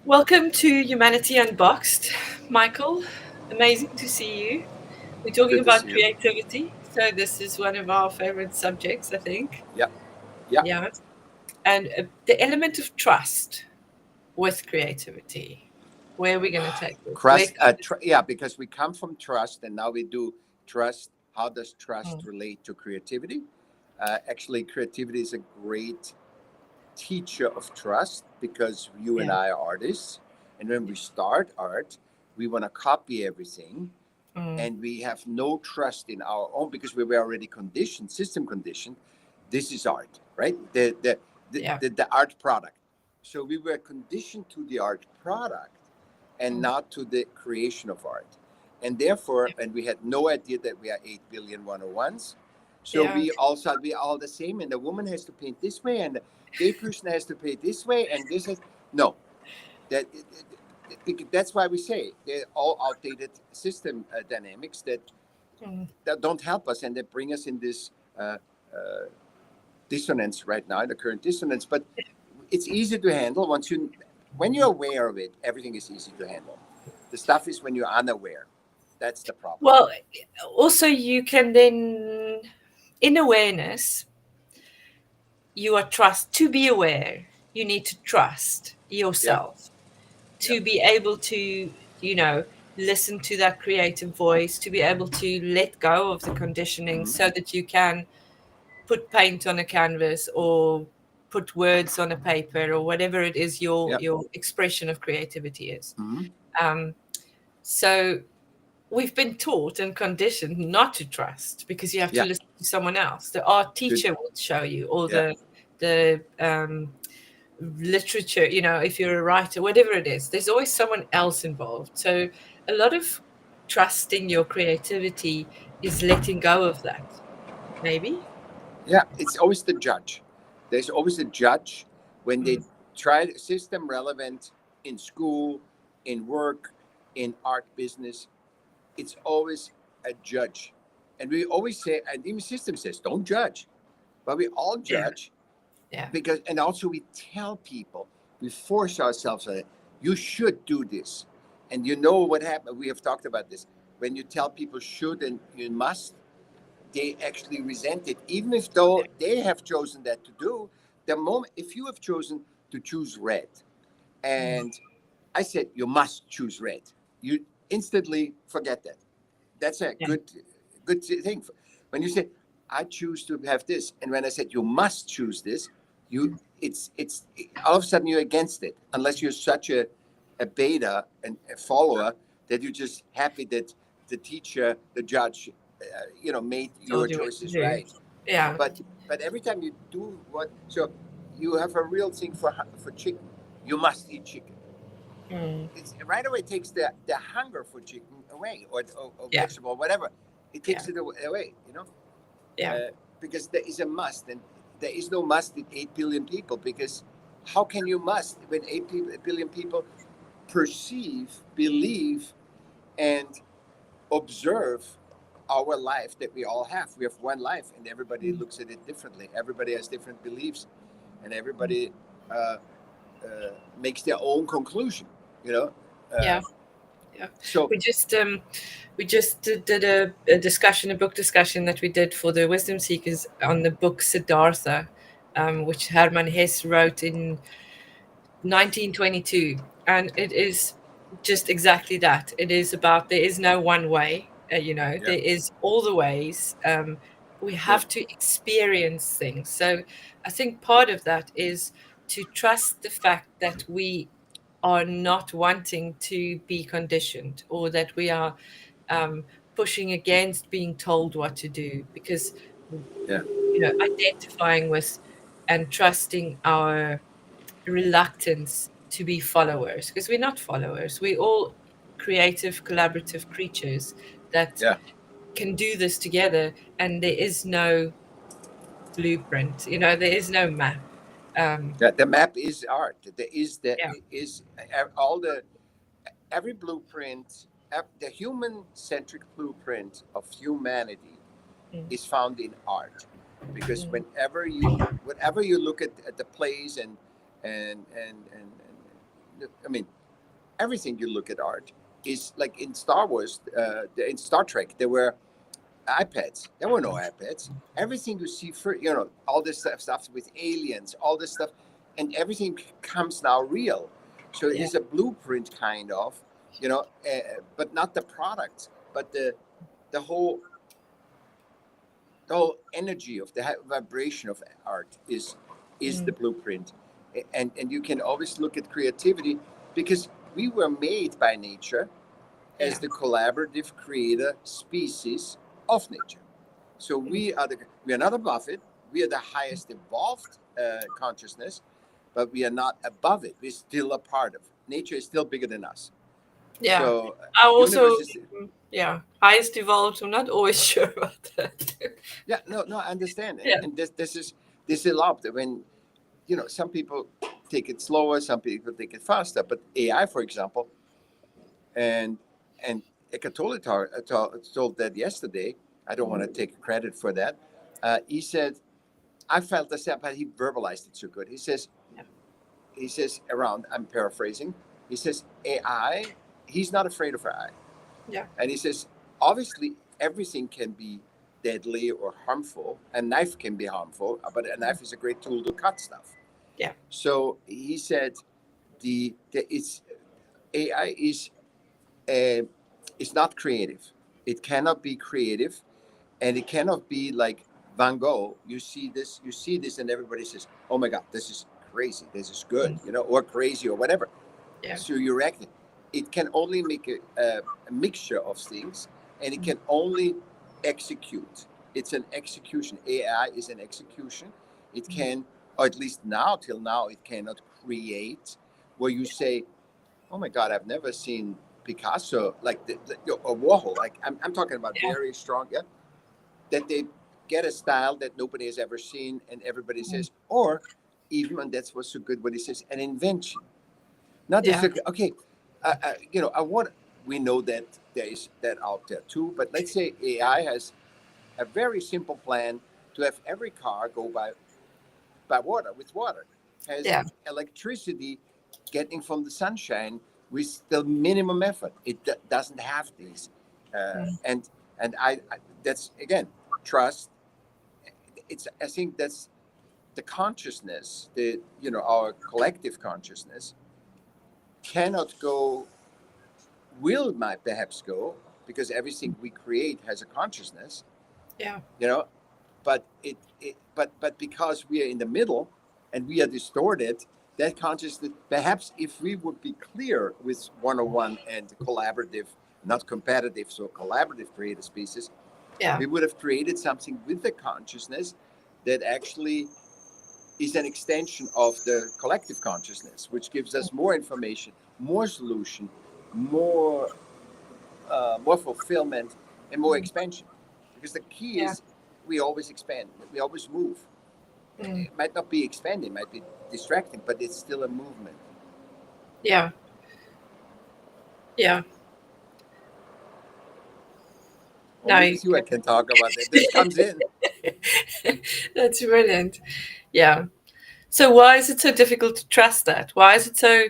Welcome to Humanity Unboxed, Michael. Amazing to see you. We're talking Good to about see you. creativity, so this is one of our favorite subjects, I think. Yeah, yeah. Yeah, and the element of trust with creativity. Where are we going to take this? Where Trust. could this? Yeah, because we come from trust, and now we do trust. How does trust Mm, relate to creativity? Actually, creativity is a great teacher of trust because you and yeah, I are artists, and when we start art, we want to copy everything, mm, and we have no trust in our own because we were already conditioned, system conditioned. This is art, right? yeah, The art product. So we were conditioned to the art product and mm, not to the creation of art. And therefore, and we had no idea that we are 8 billion 101s. So yeah. we all the same, and the woman has to paint this way, and the gay person has to paint this way, and this is no. That that's why we say they're all outdated system dynamics Mm. that don't help us and that bring us in this uh, uh, dissonance right now, in the current dissonance. But it's easy to handle when you're aware of it. Everything is easy to handle. The stuff is when you're unaware. That's the problem. Well, also, you can then, in awareness, you are to be aware, you need to trust Yeah, yourself yeah, to be able to, you know, listen to that creative voice, to be able to let go of the conditioning hmm so that you can put paint on a canvas or put words on a paper or whatever it is yeah, your expression of creativity is. hmm Um, so we've been taught and conditioned not to trust because you have to yeah. listen to someone else. The art Good. teacher will show you, or Yeah, the literature, you know, if you're a writer, whatever it is, there's always someone else involved. So a lot of trusting your creativity is letting go of that, maybe. yeah. It's always the judge. There's always a judge when they Mm, try system relevant in school, in work, in art business. It's always a judge. And we always say, and even system says, don't judge. But we all yeah, judge yeah, because, and also we tell people, we force ourselves, you should do this. And you know what happened? We have talked about this. When you tell people should and you must, they actually resent it, even if though they have chosen that to do. The moment, if you have chosen to choose red, mm, and I said you must choose red, you instantly forget that. That's a yeah, good thing. When you say I choose to have this, and when I said you must choose this, you it's all of a sudden you're against it, unless you're such a beta and a follower that you're just happy that the teacher, the judge, made your told you what to choices do. right. Yeah, But every time you do what, so you have a real thing for chicken. You must eat chicken. mm, It's right away takes the hunger for chicken away, or yeah, vegetable, whatever. It yeah, takes it away, yeah, because there is a must, and there is no must in 8 billion people. Because how can you must when 8 billion people perceive, believe, and observe our life that we all have? We have one life, and everybody mm, looks at it differently. Everybody has different beliefs, and mm, everybody uh, makes their own conclusion. You know, uh, yeah, yeah. so We just did a discussion, a book discussion that we did for the Wisdom Seekers on the book Siddhartha, which Hermann Hesse wrote in 1922, and it is just exactly that. It is about there is no one way. yeah, There is all the ways. We yeah, have to experience things. So I think part of that is to trust the fact that we are not wanting to be conditioned, or that we are um, pushing against being told what to do, because yeah, identifying with and trusting our reluctance to be followers, because we're not followers. We're all creative, collaborative creatures that yeah. can do this together, and there is no blueprint. There is no map. Um, The map is art. There is yeah, all the every blueprint, the human-centric blueprint of humanity mm, is found in art, because mm, whenever you look at the plays and I mean, everything you look at art is like in Star Wars, in Star Trek, there were iPads. There were no iPads. Everything you see, for all this stuff with aliens, all this stuff, and everything comes now real. So it Yeah. is a blueprint, kind of, but not the product, but the whole the whole energy of the vibration of art is the blueprint. And you can always look at creativity, because we were made by nature as Yeah. the collaborative creator species of nature. So we are not above it. We are the highest evolved consciousness, but we are not above it. We're still a part of it. Nature is still bigger than us. Yeah. So I also, universe is, highest evolved. I'm not always sure about that. yeah, no, I understand. Yeah. And this is allowed. When some people take it slower, some people take it faster. But AI, for example, and Eckhart Tolle told that yesterday. I don't want to take credit for that. He said, I felt the same, but he verbalized it so good. He says around, I'm paraphrasing, he says AI, he's not afraid of AI. Yeah. And he says, obviously, everything can be deadly or harmful. A knife can be harmful, but a knife is a great tool to cut stuff. Yeah. So he said, it's AI is not creative. It cannot be creative, and it cannot be like Van Gogh. You see this, and everybody says, "Oh my God, this is crazy. This is good," or crazy or whatever. Yeah. So you react. It can only make a mixture of things, and it can only execute. It's an execution. AI is an execution. It can, or at least till now, it cannot create. Where you say, "Oh my God, I've never seen Picasso like or Warhol." Like I'm talking about Yeah. very strong. Yeah, that they get a style that nobody has ever seen, and everybody says, or even, and that's what's so good, what he says, an invention. Not just Yeah. okay, I want. We know that there is that out there too, but let's say AI has a very simple plan to have every car go by water, with water, has Yeah. electricity getting from the sunshine with the minimum effort. It doesn't have these, and I that's again trust. I think that's the consciousness, our collective consciousness cannot go, might perhaps go, because everything we create has a consciousness, Yeah. but but because we are in the middle and we are distorted, that consciousness, perhaps if we would be clear with 101 and collaborative, not competitive, so collaborative creative species, Yeah. we would have created something with the consciousness that actually is an extension of the collective consciousness, which gives us more information, more solution, more fulfillment, and more expansion. Because the key Yeah. is we always expand, we always move. Mm. It might not be expanding, it might be distracting, but it's still a movement. Yeah. Yeah. No. Only with you I can talk about that. This comes in. That's brilliant. Yeah. So why is it so difficult to trust that? Why is it so,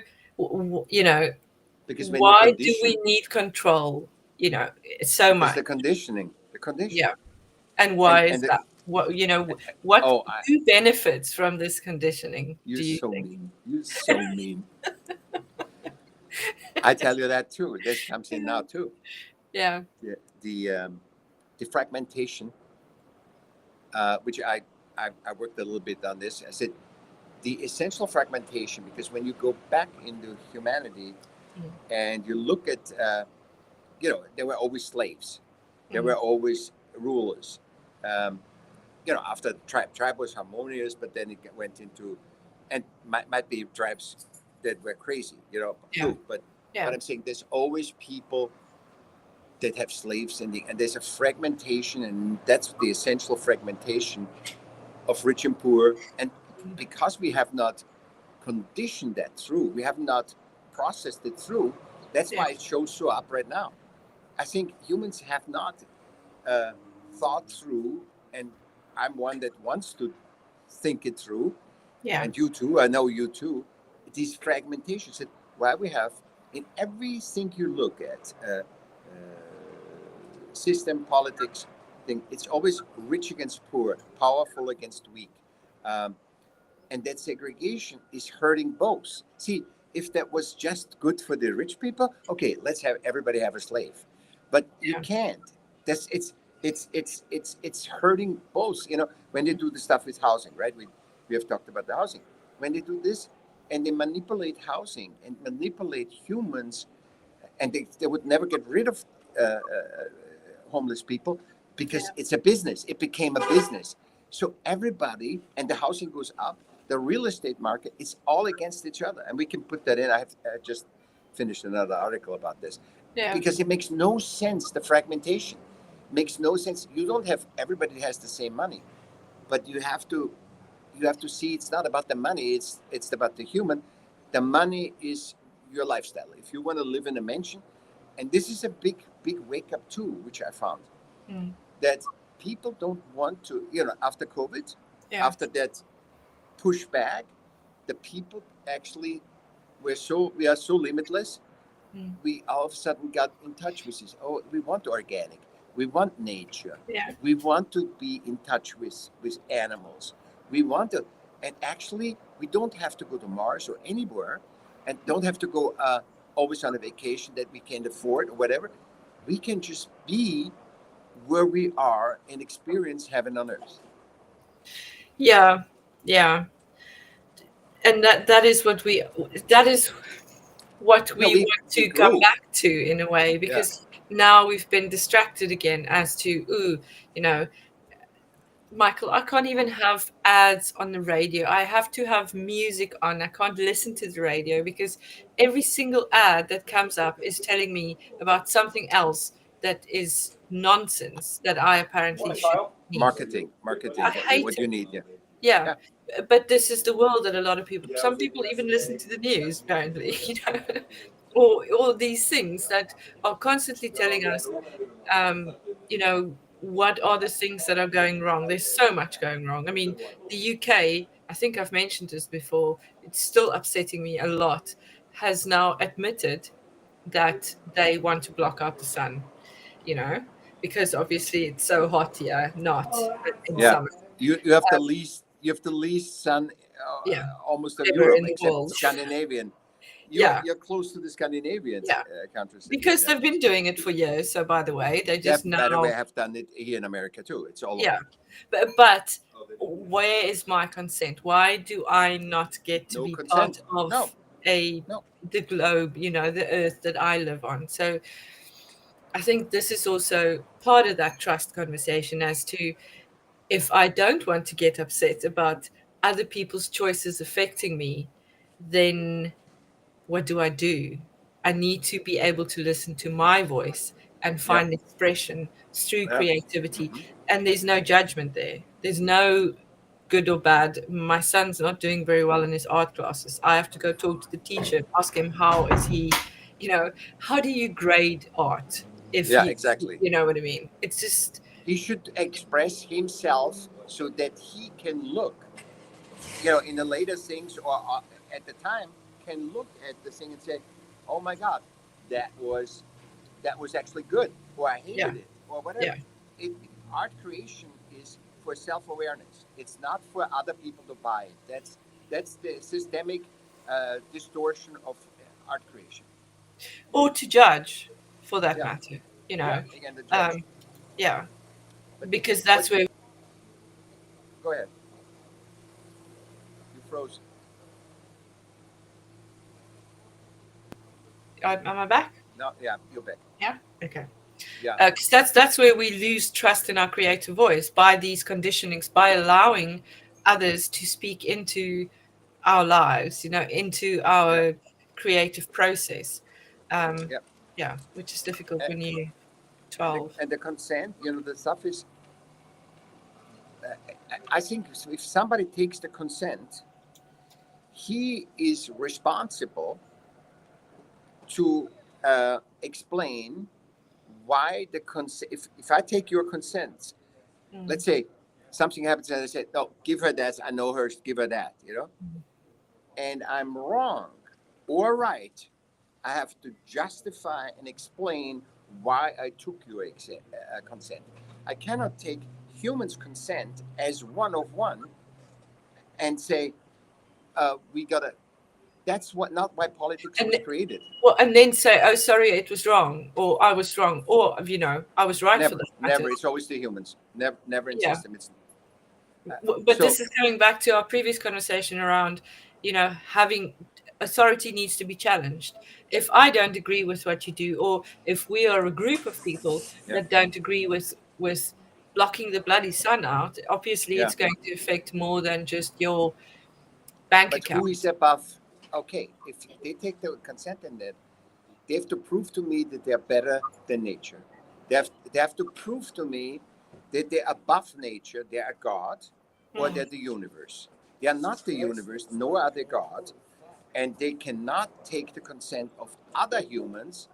Because when you why do we condition, need control, so because much? the conditioning, Yeah. And why is and that? What, oh, who benefits from this conditioning, you're do you so think? mean. You're so mean. I tell you that too. This comes in now too. Yeah. The fragmentation, which I worked a little bit on this. I said the essential fragmentation, because when you go back into humanity and you look at, there were always slaves, there were always rulers. After the tribe was harmonious, but then it went into, and might be tribes that were crazy, too. But I'm saying there's always people that have slaves, and there's a fragmentation, and that's the essential fragmentation of rich and poor. And because we have not conditioned that through, we have not processed it through, that's why it shows so up right now. I think humans have not thought through, and I'm one that wants to think it through, Yeah. and you too, I know you too, these fragmentations. why we have in everything you look at, system, politics, thing, it's always rich against poor, powerful against weak. Um, and that segregation is hurting both. See, if that was just good for the rich people, okay, let's have everybody have a slave, but you Yeah. can't. That's it's hurting both. You know, when they do the stuff with housing, right? We have talked about the housing. When they do this and they manipulate housing and manipulate humans, and they would never get rid of homeless people because Yeah. it's a business. It became a business. So everybody, and the housing goes up, the real estate market is all against each other. And we can put that in. I have just finished another article about this Yeah. because it makes no sense. The fragmentation makes no sense. You don't have everybody has the same money, but you have to see it's not about the money. It's about the human. The money is your lifestyle. If you want to live in a mansion, and this is a big wake up too, which I found Mm. that people don't want to, after COVID, Yeah. after that pushback, the people actually we are so limitless. Mm. We all of a sudden got in touch with this. Oh, we want organic. We want nature. Yeah. We want to be in touch with animals. We want to, and actually, we don't have to go to Mars or anywhere, and don't have to go always on a vacation that we can't afford or whatever. We can just be where we are and experience heaven on earth. Yeah. Yeah. And that is what we want We to come grew. back to in a way, Yeah. because now we've been distracted again as to, you know, Michael, I can't even have ads on the radio. I have to have music on. I can't listen to the radio because every single ad that comes up is telling me about something else that is nonsense that I apparently should need. Marketing, I hate what it. you need. Yeah. Yeah. Yeah. But this is the world that a lot of people, some people even listen to the news, apparently, or all these things that are constantly telling us, what are the things that are going wrong? There's so much going wrong. I mean, the UK, I think I've mentioned this before, it's still upsetting me a lot, has now admitted that they want to block out the sun, you know, because obviously it's so hot here, not in Yeah. summer. You have the least sun Yeah, almost of ever Europe, in the except world. Scandinavian. You're Yeah, you're close to the Scandinavian yeah, countries at least. because Yeah. they've been doing it for years. So, by the way, they They just have, by the way, now, have done it here in America too. It's all yeah. over. But where is my consent? Why do I not get to No be part consent. of No, a no. the globe, the earth that I live on? So I think this is also part of that trust conversation as to, if I don't want to get upset about other people's choices affecting me, then what do I do? I need to be able to listen to my voice and Yeah. find expression through Yeah. creativity. Mhm. And there's no judgment there. There's no good or bad. My son's not doing very well in his art classes. I have to go talk to the teacher and ask him, how is he, how do you grade art? If Yeah, you, exactly. you know what I mean? It's just, He should express himself so that he can look, in the later things or at the time can look at the thing and say, "Oh my God, that was that was actually good," or "I yeah, hated it," or whatever. yeah. It art creation is for self-awareness. It's not for other people to buy it. That's the systemic distortion of art creation. Or to judge, for that Yeah, matter, yeah. Again, the judge. um, yeah, But because but that's where, go ahead. You froze. am I back? No, yeah, you're back. Yeah. Okay. Yeah, Because that's where we lose trust in our creative voice, by these conditionings, by allowing others to speak into our lives, into yeah, our creative process. Um, yeah. yeah, which is difficult A- when you're And the, 12. and the consent, the stuff is. I think if somebody takes the consent, he is responsible to explain why the consent. If I take your consent, Mm, let's say something happens and I say, no, give her that. I know her. Give her that. And I'm wrong. or right, I have to justify and explain why I took your consent. I cannot take humans' consent as one of one and say, we gotta. That's what not why politics And was created. well, and then say, "Oh, sorry, it was wrong," or "I was wrong," or I was right for Never, that matter. never. It's always the humans. Never, never in Yeah. system. It's But so this is coming back to our previous conversation around, having authority needs to be challenged. If I don't agree with what you do, or if we are a group of people yeah, that don't agree with blocking the bloody sun out, obviously yeah. it's going to affect more than just your bank But who is account. above? Okay, if they take the consent in that, they have to prove to me that they're better than nature. They have to prove to me that they're above nature, they're a god, or Hmm. they're the universe. They are not the universe, nor are they God, and they cannot take the consent of other humans,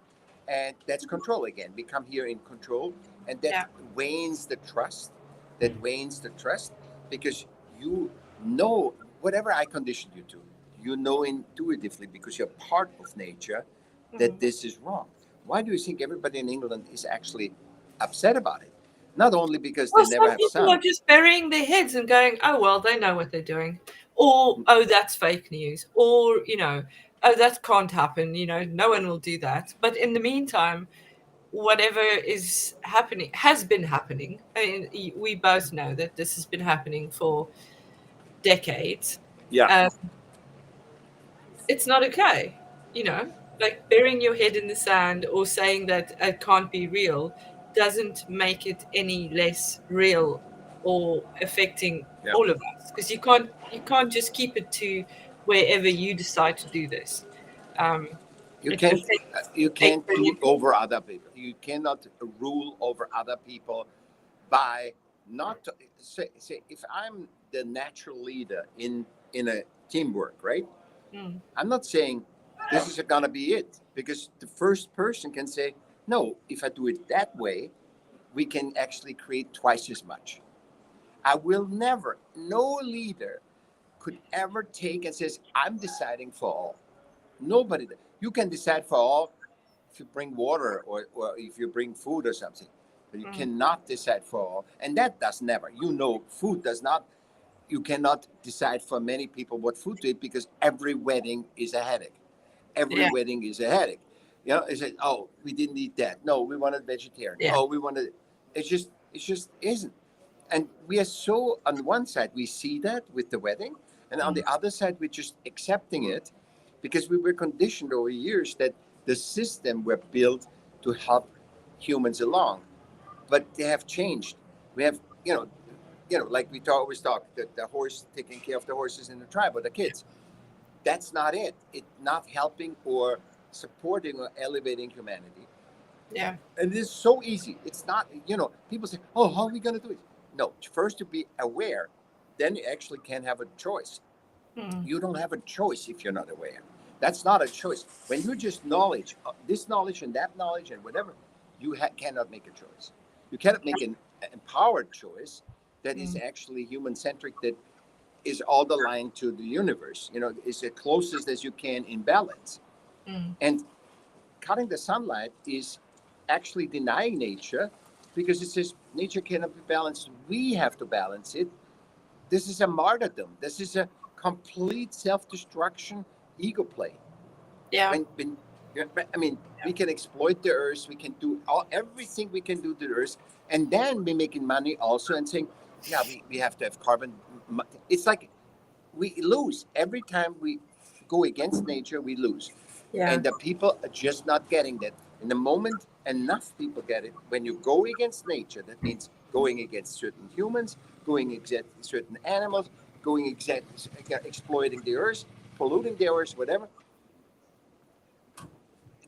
and that's control again. We come here in control, and that Yeah. wanes the trust. That wanes the trust because you know whatever I conditioned you to, you know intuitively because you're part of nature that Hmm. this is wrong. Why do you think everybody in England is actually upset about it? Not only because they Well, never some have people are sun. just burying their heads and going, "Oh well, they know what they're doing," or "Oh, that's fake news," or "Oh, that can't happen." No one will do that. But in the meantime, whatever is happening has been happening. I mean, we both know that this has been happening for decades. Yeah, Um, it's not okay, like burying your head in the sand or saying that it can't be real doesn't make it any less real or affecting yeah. all of us, because you can't just keep it to wherever you decide to do this. um, You it can't affects you 8 can't do billion it people. over other people. You cannot rule over other people by not say if I'm the natural leader in a teamwork, right? Mm, I'm not saying this is gonna be it because the first person can say no. If I do it that way, we can actually create twice as much. I will never. No leader could ever take and says I'm deciding for all. Nobody. You can decide for all if you bring water or if you bring food or something. But you mm, cannot decide for all. And that does never. Food does not, you cannot decide for many people what food to eat because every wedding is a headache. Every yeah, wedding is a headache. It's like, oh, we didn't eat that. No, we wanted vegetarian. yeah, Oh, we wanted, it just isn't. And we are so, on one side, we see that with the wedding. And on mm, the other side, we're just accepting it because we were conditioned over years that the system were built to help humans along, but they have changed. We have, like we always talk, the horse taking care of the horses in the tribe or the kids. That's not it. It's not helping or supporting or elevating humanity. yeah, And it is so easy. It's not, people say, oh, how are we going to do it? No, first to be aware, then you actually can have a choice. mm, You don't have a choice if you're not aware. That's not a choice. When you just knowledge, this knowledge and that knowledge and whatever, you cannot make a choice. You cannot make an empowered choice that is mm, actually human centric, that is all aligned to the universe, is the closest as you can in balance. mm, And cutting the sunlight is actually denying nature because it says nature cannot be balanced. We have to balance it. This is a martyrdom. This is a complete self-destruction, ego play. yeah, When I mean, we can exploit the earth. We can do everything we can do to the earth, and then be making money also and saying, yeah, we have to have carbon. It's like we lose every time we go against nature. We lose, yeah, and the people are just not getting that. In the moment enough people get it, when you go against nature, that means going against certain humans, going against certain animals, going against exploiting the earth, polluting the earth, whatever.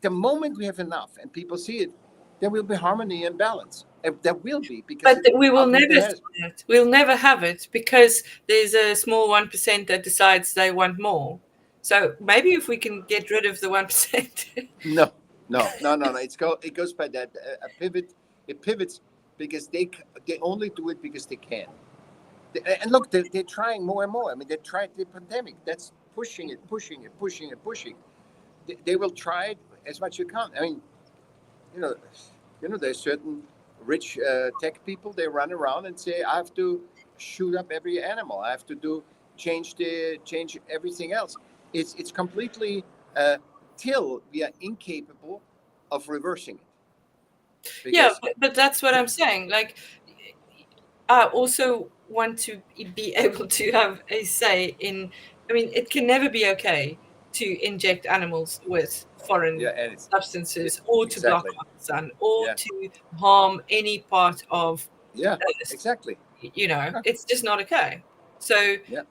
The moment we have enough and people see it, there will be harmony and balance. There will be, because but we will never ultimately has. see it. We'll never have it because there's a small 1% that decides they want more. So maybe if we can get rid of the 1%. No, no, no, no, no. It goes by that a pivot. It pivots because they only do it because they can. And look, they're trying more and more. I mean, they tried the pandemic. That's pushing it, pushing it, pushing it, pushing. they will try it as much as you can. I mean, you know, there's certain rich tech people. They run around and say, I have to shoot up every animal. I have to change everything else. It's completely till we are incapable of reversing it. Yeah, Because but that's what I'm saying. Like, I also want to be able to have a say in. I mean, it can never be okay to inject animals with yeah, foreign and it's substances, or to block exactly out the sun, or yeah to harm any part of yeah Earth. exactly You know, yeah it's just not okay. So yeah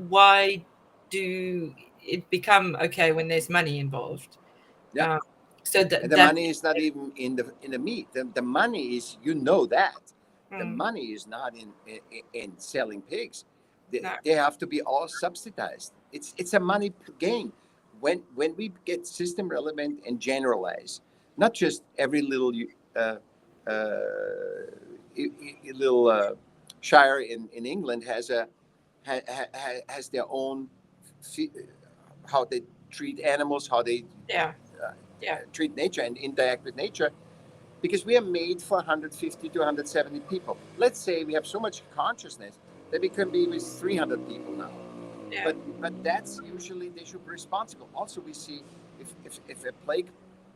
why do it become okay when there's money involved? yeah. Um, so And that the that money is not even in the meat. The money is, that. The mm, money is not in selling pigs. no, They have to be all subsidized. It's a money game. When we get system relevant and generalize, not just every little uh, uh, little shire in England has their own how they treat animals, how they yeah, uh, yeah, treat nature and interact with nature, because we are made for 150 to 170 people. Let's say we have so much consciousness that we can be with 300 people now. yeah, But that's usually they should be responsible. Also, we see if a plague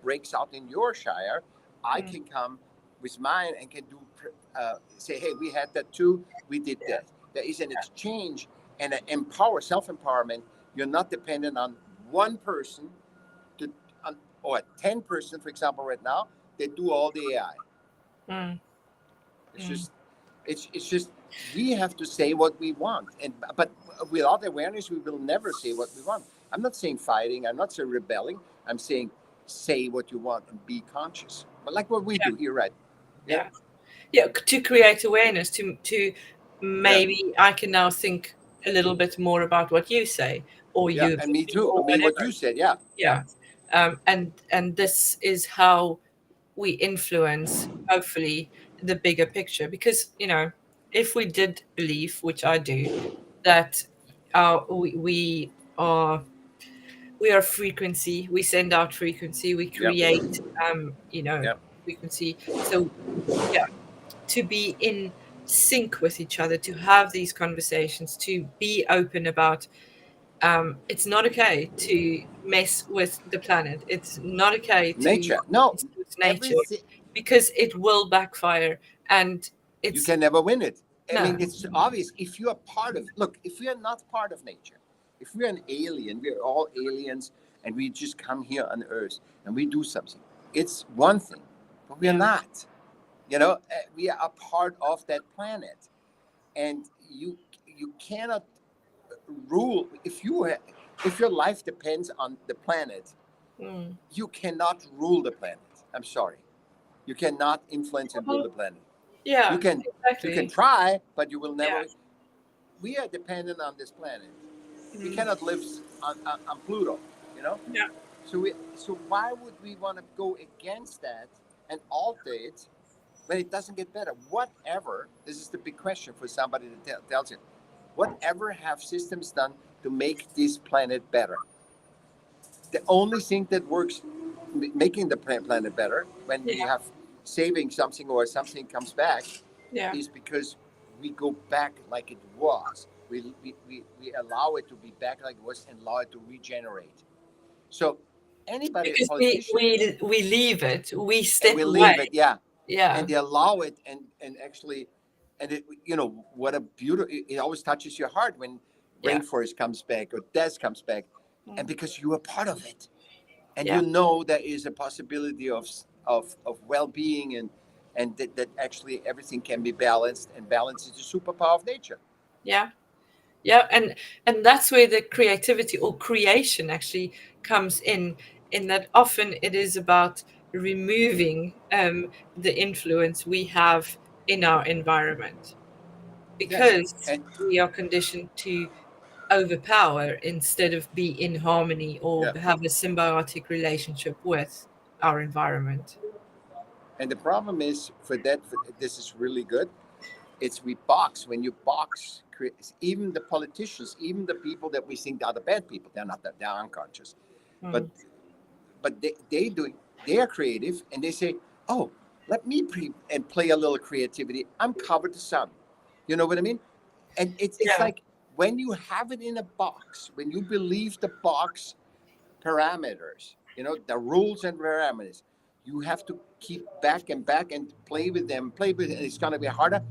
breaks out in your shire, I mm, can come with mine and can say, hey, we had that too. We did yeah, that. There is an exchange and an self empowerment. You're not dependent on one person to, or 10 person, for example, right now, they do all the AI. mm, It's mm. just, it's just we have to say what we want, and but without awareness, we will never say what we want. I'm not saying fighting. I'm not saying rebelling. I'm saying say what you want and be conscious. But like what we do here, right? Yeah, Yeah, yeah, to create awareness, to yeah, maybe I can now think a little bit more about what you say, or yeah. you And me too. I or mean, what whatever. you said. Yeah, yeah, Yeah, and this is how we influence, hopefully, the bigger picture. Because if we did believe, which I do, that we are frequency, we send out frequency, we yeah, create yeah. frequency. So yeah, to be in sync with each other, to have these conversations, to be open about it's not okay to mess with the planet. It's not okay to Nature. No, mess with nature, everything. because it will backfire. And You it's can never win it. I no, mean, it's obvious. If you are part of, look, if we are not part of nature, if we're an alien, we're all aliens, and we just come here on Earth and we do something. It's one thing, but we are yeah, not. We are a part of that planet, and you cannot rule if your life depends on the planet. mm. You cannot rule the planet. I'm sorry, you cannot influence and rule Well, the planet. You yeah, can you can exactly, try, but you will yeah, never. We are dependent on this planet. We mm. cannot live on Pluto, you know. Yeah, So why would we want to go against that and alter it when it doesn't get better? Whatever. This is the big question for somebody that tells you. Whatever have systems done to make this planet better? The only thing that works, making the planet better, when we yeah, have saving something or something comes back, yeah, is because we go back like it was. We allow it to be back like it was and allow it to regenerate. So anybody, because we politician, we we leave it, we and step we away. leave it, yeah, and Yeah, they allow it, and actually, and it, what a beautiful. It always touches your heart when yeah, rainforest comes back or death comes back, and mm. because you are part of it, and Yeah, there is a possibility of well-being, and that actually everything can be balanced, and balance is the superpower of nature. yeah. Yeah, and that's where the creativity or creation actually comes in that often it is about removing the influence we have in our environment, Yes, because and we are conditioned to overpower instead of be in harmony or yeah, have a symbiotic relationship with our environment. and the problem is this is really good. It's we box. When you box, even the politicians, even the people that we think are the bad people, they're not that, they're unconscious. But Mm. but they are creative, and they say, oh, let me play a little creativity. I'm covered the sun. You know what I mean? And it's Yeah. like when you have it in a box, when you believe the box parameters, the rules and parameters, you have to keep back and play with them, and it's going to be harder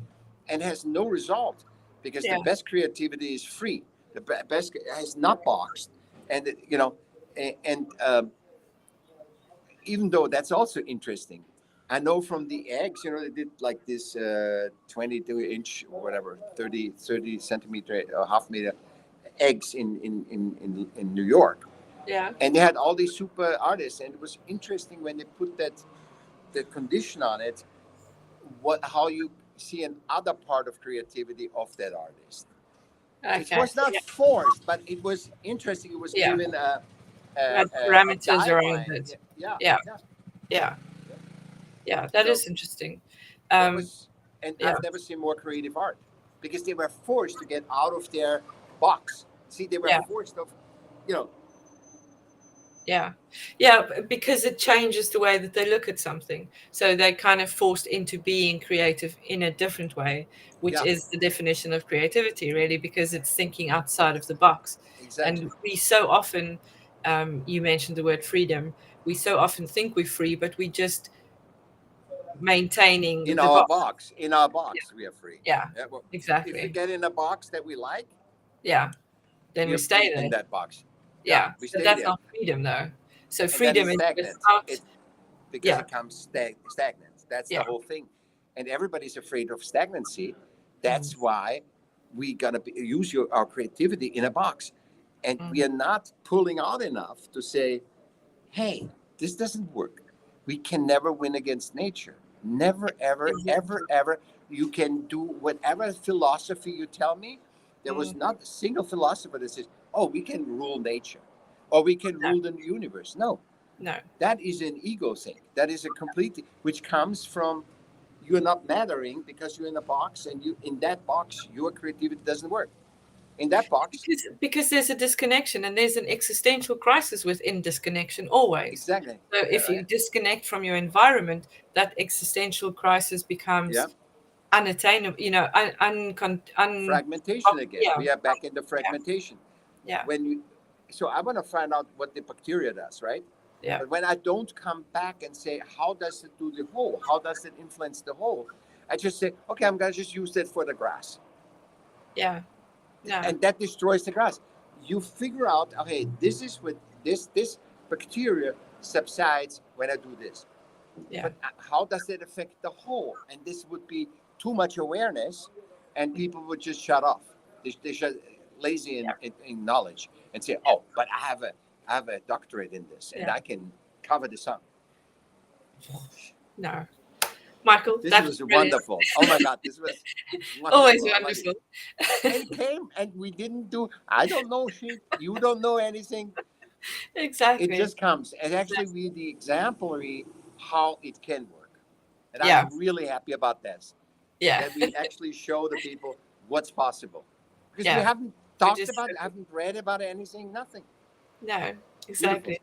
and has no result, because the Yeah. best creativity is free. The best is not boxed. And, even though that's also interesting, I know from the eggs, they did like this 22-inch or whatever, 30 centimeter or half meter eggs in New York. Yeah. And they had all these super artists, and it was interesting when they put the condition on it, how you see another part of creativity of that artist. It Okay. was not Yeah. forced, but it was interesting. It was Yeah. given a Had parameters around guideline. it. Yeah, Yeah. yeah. Yeah. Yeah. That So is interesting. that was, and Yeah. I've never seen more creative art, because they were forced to get out of their box. See, they were Yeah. forced of, Yeah. Yeah. Because it changes the way that they look at something. So they're kind of forced into being creative in a different way, which yeah, is the definition of creativity, really, because it's thinking outside of the box. exactly. And we so often, you mentioned the word freedom, we so often think we're free, but we just maintaining In the our box. box, we are free. Yeah, Yeah, well, if we exactly. get in a box that we like, Yeah. Then we we are free stay in there. that box. Yeah, Yeah. we But stay that's there, not freedom, though. So and then freedom it's is just stagnant. out. Because Yeah. it comes stagnant. That's the Yeah. whole thing, and everybody's afraid of stagnancy. Mm, That's why we gotta use our creativity in a box, and we mm, are not pulling out enough to say, "Hey, this doesn't work. We can never win against nature. Never, ever, ever, exactly. ever. You can do whatever philosophy you tell me. There was Mm, not a single philosopher that says, oh, we can rule nature, or we can no, rule the universe. No, no. that is an ego thing. That is a complete, which comes from you're not mattering because you're in a box, and you in that box your creativity doesn't work. In that box, Because there's a disconnection and there's an existential crisis within disconnection always. exactly. So Yeah, if you right. disconnect from your environment, that existential crisis Yeah. becomes unattainable, Fragmentation again. yeah, We are back in the yeah, fragmentation. yeah, When you, so I want to find out what the bacteria does, right? yeah, But when I don't come back and say, how does it do the whole? How does it influence the whole? I just say, okay, I'm gonna just use that for the grass, yeah, no, and that destroys the grass. You figure out, okay, this is what this bacteria subsides when I do this. yeah, But how does it affect the whole? And this would be too much awareness, and people would just shut off. They shut lazy yeah, in knowledge, and say, oh, but I have a doctorate in this, and yeah, I can cover the sun. no. Michael, This that was was brilliant. wonderful. Oh my God, this was Always wonderful. wonderful. And came, and we didn't do. I don't know shit. You don't know anything. It Exactly. just comes, and actually, Exactly. we the exemplary how it can work, and I'm Yeah, really happy about this. yeah, That we actually show the people what's possible, because we yeah. haven't We talked just about it, haven't read about anything, nothing. no, Beautiful. exactly.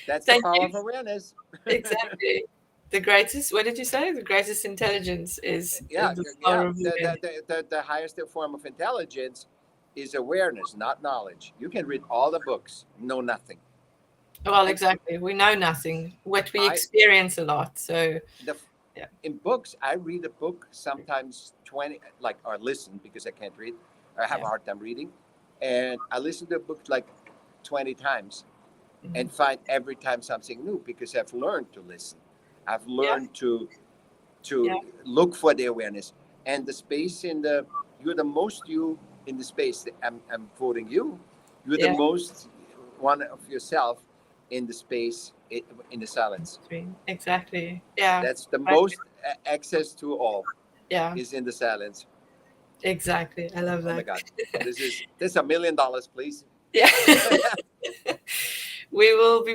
That's the Thank power you. of awareness. Exactly. The greatest, what did you say? The greatest intelligence is Yeah, the yeah. power of awareness. The highest form of intelligence is awareness, not knowledge. You can read all the books, know nothing. Well, And exactly. We know nothing. What we I experience a lot. So, the yeah. in books, I read a book sometimes 20, like, or listen, because I can't read. I have Yeah. a hard time reading, and I listen to a book like 20 times, Mhm. and find every time something new, because I've learned to listen. I've Yeah. learned to Yeah. look for the awareness, and the space in the you're the most you in the space. I'm quoting you. You're the Yeah. most one of yourself in the space, in the silence. Exactly. Yeah. That's the Right. most access to all Yeah. is in the silence. Exactly. I love Oh my that. God, this is $1 million, please. Yeah. We will be